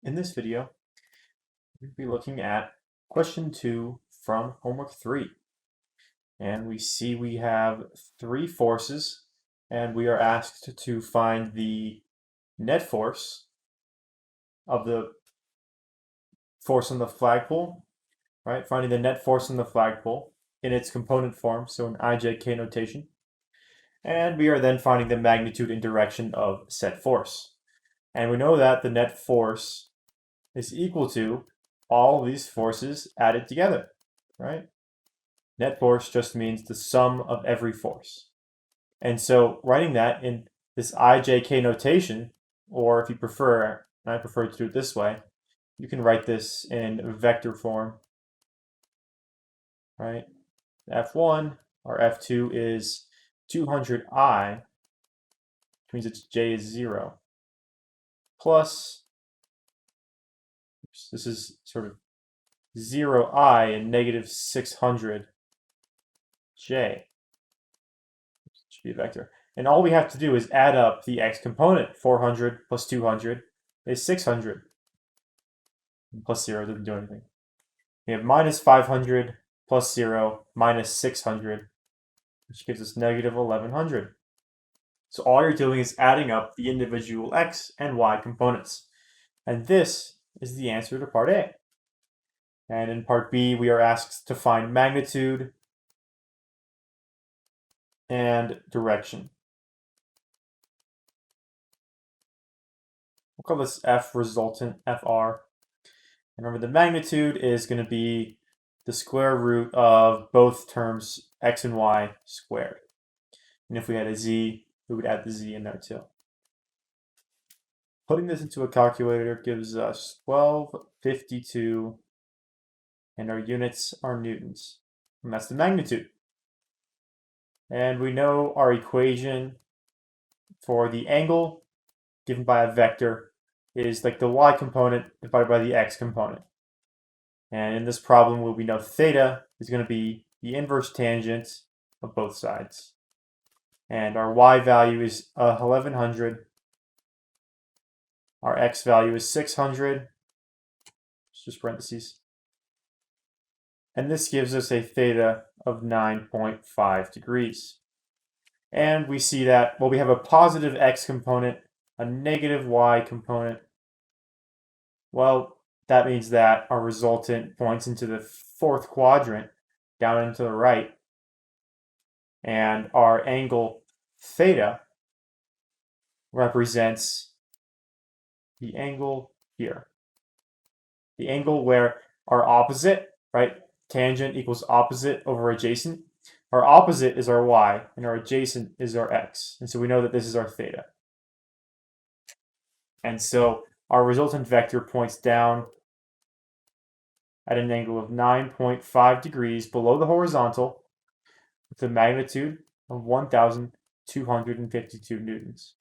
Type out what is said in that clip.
In this video, we'll be looking at question 2 from homework 3. And we see we have 3 forces, and we are asked to find the net force of the force on the flagpole, right? Finding the net force on the flagpole in its component form, so in IJK notation. And we are then finding the magnitude and direction of said force. And we know that the net force is equal to all these forces added together, right? Net force just means the sum of every force. And so writing that in this IJK notation, or if you prefer, and I prefer to do it this way, you can write this in vector form, right? F1 or F2 is 200I, which means its J is 0, plus, this is sort of 0I and negative 600J. Should be a vector. And all we have to do is add up the x component. 400 plus 200 is 600. Plus 0 doesn't do anything. We have minus 500 plus 0 minus 600, which gives us negative 1100. So all you're doing is adding up the individual x and y components. And this is the answer to part A. And in part B, we are asked to find magnitude and direction. We'll call this F resultant, FR. And remember, the magnitude is going to be the square root of both terms x and y squared. And if we had a z, we would add the z in there too. Putting this into a calculator gives us 1252, and our units are newtons. And that's the magnitude. And we know our equation for the angle given by a vector is like the y component divided by the x component. And in this problem, we know theta is going to be the inverse tangent of both sides. And our y value is 1100. Our x value is 600. It's just parentheses. And this gives us a theta of 9.5 degrees. And we see that, well, we have a positive x component, a negative y component. Well, that means that our resultant points into the fourth quadrant, down and to the right. And our angle theta represents the angle here. The angle where our opposite, right? Tangent equals opposite over adjacent. Our opposite is our y, and our adjacent is our x. And so we know that this is our theta. And so our resultant vector points down at an angle of 9.5 degrees below the horizontal with a magnitude of 1,252 newtons.